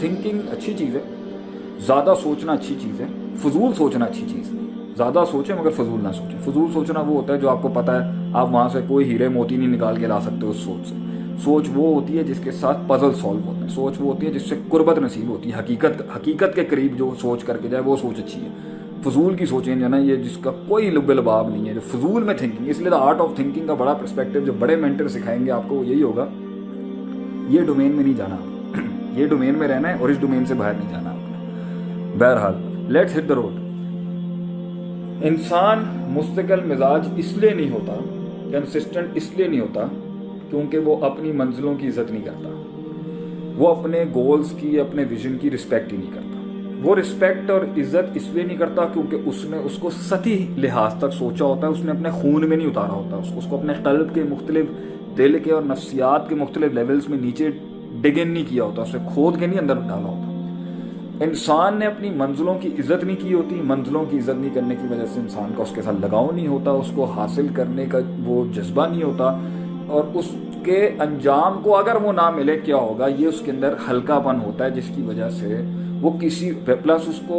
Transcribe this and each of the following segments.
Thinking اچھی چیز ہے, زیادہ سوچنا اچھی چیز ہے, فضول سوچنا اچھی چیز نہیں. زیادہ سوچیں مگر فضول نہ سوچیں. فضول سوچنا وہ ہوتا ہے جو آپ کو پتہ ہے آپ وہاں سے کوئی ہیرے موتی نہیں نکال کے لا سکتے اس سوچ سے. سوچ وہ ہوتی ہے جس کے ساتھ پزل سالو ہوتے ہیں. سوچ وہ ہوتی ہے جس سے قربت نصیب ہوتی ہے, حقیقت کے قریب جو سوچ کر کے جائے وہ سوچ اچھی ہے. فضول کی سوچیں جو نا یہ جس کا کوئی لب لباب نہیں ہے, جو فضول میں تھنکنگ. اس لیے دا آرٹ آف تھنکنگ کا بڑا پرسپیکٹو جو بڑے مینٹر سکھائیں گے آپ کو وہ یہی ہوگا, یہ ڈومین میں نہیں جانا آپ, یہ ڈومین میں رہنا ہے اور اس ڈومین سے باہر نہیں جانا آپ نے. بہرحال لیٹس ہٹ دا روڈ. انسان مستقل مزاج اس لیے نہیں ہوتا, کنسسٹنٹ اس لیے نہیں ہوتا کیونکہ وہ اپنی منزلوں کی عزت نہیں کرتا. وہ اپنے گولز کی, اپنے ویژن کی رسپیکٹ ہی نہیں کرتا. وہ رسپیکٹ اور عزت اس لیے نہیں کرتا کیونکہ اس نے اس کو سطحی لحاظ تک سوچا ہوتا ہے, اس نے اپنے خون میں نہیں اتارا ہوتا, اس کو اپنے قلب کے مختلف, دل کے اور نفسیات کے مختلف لیولز میں نیچے ڈگن نہیں کیا ہوتا, اسے کھود کے نہیں اندر ڈالا ہوتا. انسان نے اپنی منزلوں کی عزت نہیں کی ہوتی. منزلوں کی عزت نہیں کرنے کی وجہ سے انسان کا اس کے ساتھ لگاؤ نہیں ہوتا, اس کو حاصل کرنے کا وہ جذبہ نہیں ہوتا, اور اس کے انجام کو اگر وہ نہ ملے کیا ہوگا, یہ اس کے اندر ہلکا پن ہوتا ہے جس کی وجہ سے وہ کسی پلس اس کو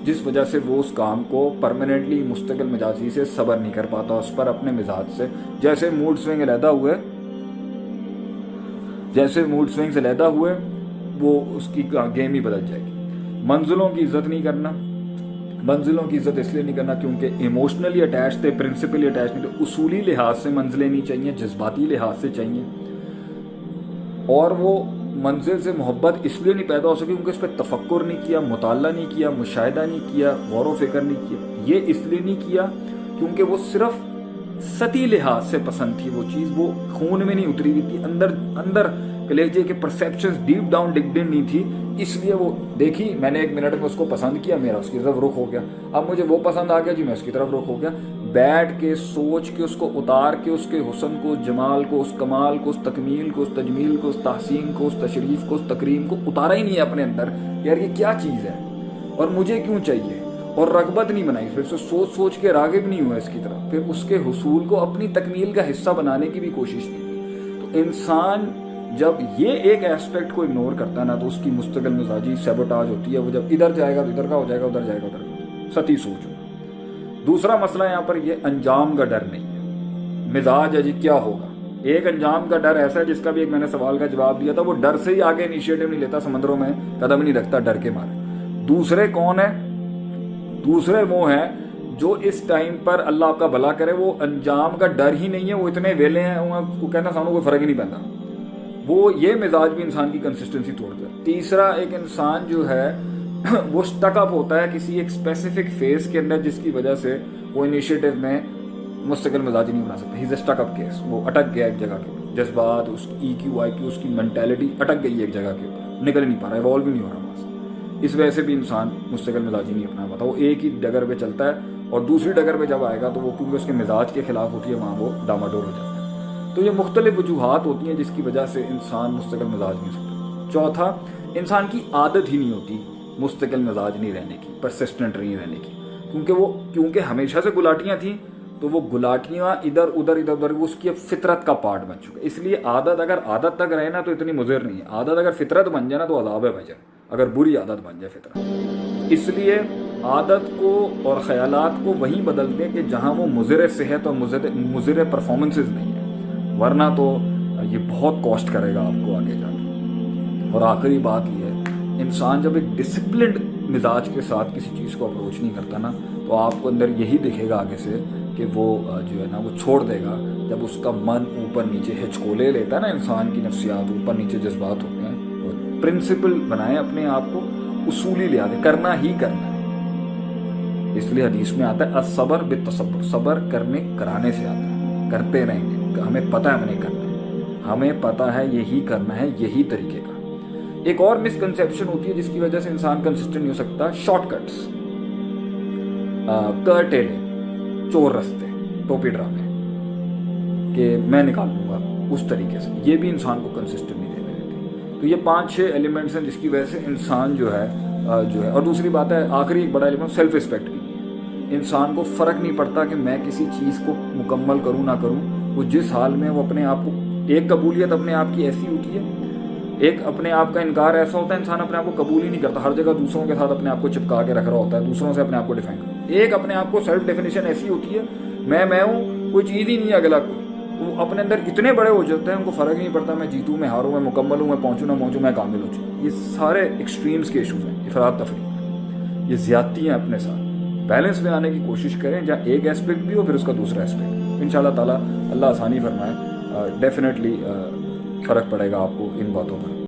جس وجہ سے وہ اس کام کو پرماننٹلی مستقل مزاجی سے صبر نہیں کر پاتا اس پر اپنے مزاج سے. جیسے موڈ سوئنگ سے علیحدہ ہوئے وہ اس کی گیم ہی بدل جائے گی. منزلوں کی عزت نہیں کرنا, منزلوں کی عزت اس لیے نہیں کرنا کیونکہ ایموشنلی اٹیچ تھے, پرنسپلی اٹیچ نہیں تھے. اصولی لحاظ سے منزلیں نہیں چاہیے, جذباتی لحاظ سے چاہیے. اور وہ منزل سے محبت اس لیے نہیں پیدا ہو سکی کیونکہ اس پہ تفکر نہیں کیا, مطالعہ نہیں کیا, مشاہدہ نہیں کیا, غور و فکر نہیں کیا. یہ اس لیے نہیں کیا کیونکہ وہ صرف سطحی لحاظ سے پسند تھی وہ چیز, وہ خون میں نہیں اتری ہوئی تھی, اندر کلیجے کے پرسیپشنز ڈیپ ڈاؤن ڈگڈ ان نہیں تھی. اس لیے وہ دیکھی, میں نے 1 منٹ میں اس کو پسند کیا, میرا اس کی طرف رخ ہو گیا. اب مجھے وہ پسند آ گیا جی, میں اس کی طرف رخ ہو گیا. بیٹھ کے سوچ کے اس کو اتار کے اس کے حسن کو, اس جمال کو, اس کمال کو, اس تکمیل کو, اس تجمیل کو, اس تحسین کو, اس تشریف کو, اس تکریم کو اتارا ہی نہیں ہے اپنے اندر. یار یہ کیا چیز ہے اور مجھے کیوں چاہیے, اور رغبت نہیں بنائی, پھر سوچ کے راغب نہیں ہوا اس کی طرف, پھر اس کے حصول کو اپنی تکمیل کا حصہ بنانے کی بھی کوشش نہیں کی. تو انسان جب یہ ایک ایسپیکٹ کو اگنور کرتا ہے نا تو اس کی مستقل مزاجی سیبوٹاج ہوتی ہے. وہ جب ادھر جائے گا تو ادھر کا ہو جائے گا, ادھر جائے گا ادھر کا, سطحی سوچ ہوگا. دوسرا مسئلہ یہاں پر یہ انجام کا ڈر نہیں ہے. مزاج ہے جی کیا ہوگا, ایک انجام کا ڈر ایسا ہے جس کا بھی ایک میں نے سوال کا جواب دیا تھا, وہ ڈر سے ہی آگے انیشیٹو نہیں لیتا, سمندروں میں قدم نہیں رکھتا ڈر کے مارے. دوسرے کون ہیں, دوسرے وہ ہیں جو اس ٹائم پر اللہ آپ کا بھلا کرے وہ انجام کا ڈر ہی نہیں ہے, وہ اتنے ویلے ہیں, وہ کہنا سانوں کوئی فرق ہی نہیں پڑتا. وہ یہ مزاج بھی انسان کی کنسسٹنسی توڑتا ہے. تیسرا ایک انسان جو ہے وہ سٹک اپ ہوتا ہے کسی ایک اسپیسیفک فیز کے اندر جس کی وجہ سے وہ انیشیٹو میں مستقل مزاجی نہیں بنا سکتا. ہی از اے سٹک اپ کیس, وہ اٹک گیا ایک جگہ کے اوپر, جذبات, اس کی ای کیو آئی کیو, اس کی مینٹیلٹی اٹک گئی ایک جگہ کے اوپر, نکل نہیں پا رہا, ایوالو بھی نہیں ہو رہا وہاں سے. اس وجہ سے بھی انسان مستقل مزاجی نہیں اپنا پاتا, وہ ایک ہی ڈگر پہ چلتا ہے اور دوسری ڈگر پہ جب آئے گا تو وہ کیونکہ اس کے مزاج کے خلاف ہوتی ہے وہاں وہ ڈاماڈول ہو جاتا ہے. تو یہ مختلف وجوہات ہوتی ہیں جس کی وجہ سے انسان مستقل مزاج نہیں ہو سکتا. چوتھا, انسان کی عادت ہی نہیں ہوتی مستقل مزاج نہیں رہنے کی, پرسسٹنٹ نہیں رہنے کی, کیونکہ ہمیشہ سے گلاٹیاں تھیں تو وہ گلاٹیاں ادھر ادھر وہ اس کی فطرت کا پارٹ بن چکا. اس لیے عادت اگر عادت تک رہے نا تو اتنی مضر نہیں ہے, عادت اگر فطرت بن جائے نا تو عذاب ہے بھائی, اگر بری عادت بن جائے فطرت. اس لیے عادت کو اور خیالات کو وہیں بدل دیں کہ جہاں وہ مضر صحت اور مضر پرفارمنسز نہیں ہیں, ورنہ تو یہ بہت کاسٹ کرے گا آپ کو آگے جا کے. اور آخری بات یہ ہے, انسان جب ایک ڈسپلنڈ مزاج کے ساتھ کسی چیز کو اپروچ نہیں کرتا نا تو آپ کو اندر یہی دکھے گا آگے سے کہ وہ جو ہے نا وہ چھوڑ دے گا. جب اس کا من اوپر نیچے ہچکولے لیتا ہے نا, انسان کی نفسیات اوپر نیچے جذبات ہوتے ہیں, پرنسپل بنائیں اپنے آپ کو, اصولی لحاظ کرنا ہی کرنا ہے. اس لیے حدیث میں آتا ہے الصبر بالتصبر, صبر کرانے سے آتا ہے, کرتے رہیں گے, ہمیں پتہ ہے ہمیں نہیں کرنا ہے, ہمیں پتہ ہے یہی کرنا ہے, یہی طریقے کا. ایک اور مسکنسیپشن ہوتی ہے جس کی وجہ سے انسان کنسسٹنٹ نہیں ہو سکتا, شارٹ کٹس, کرٹیلے, چور رستے, ٹوپی ڈرامے کہ میں نکال لوں گا اس طریقے سے, یہ بھی انسان کو کنسسٹنٹ نہیں دینے دیتے. تو یہ 5-6 ایلیمنٹس ہیں جس کی وجہ سے انسان جو ہے. اور دوسری بات ہے, آخری ایک بڑا ایلیمنٹ سیلف رسپیکٹ کی. انسان کو فرق نہیں پڑتا کہ میں کسی چیز کو مکمل کروں نہ کروں, وہ جس حال میں وہ اپنے آپ کو, ایک قبولیت اپنے آپ کی ایسی ہوتی ہے, ایک اپنے آپ کا انکار ایسا ہوتا ہے انسان اپنے آپ کو قبول ہی نہیں کرتا, ہر جگہ دوسروں کے ساتھ اپنے آپ کو چپکا کے رکھ رہا ہوتا ہے, دوسروں سے اپنے آپ کو ڈیفائن کرتا. ایک اپنے آپ کو سیلف ڈیفینیشن ایسی ہوتی ہے میں ہوں, کوئی چیز ہی نہیں ہے اگلا کوئی. وہ اپنے اندر اتنے بڑے ہو جاتے ہیں ان کو فرق نہیں پڑتا میں جیتوں میں ہاروں, میں مکمل ہوں, میں پہنچوں نہ پہنچوں, میں کامل ہو چکا. یہ سارے ایکسٹریمز کے ایشوز ہیں, افراط تفریط, یہ زیادتی ہیں اپنے ساتھ. بیلنس میں آنے کی کوشش کریں جہاں ایک ایسپیکٹ بھی ہو پھر اس کا دوسرا ایسپیکٹ. انشاءاللہ تعالیٰ اللہ آسانی فرمائے, ڈیفینیٹلی فرق پڑے گا آپ کو ان باتوں پر.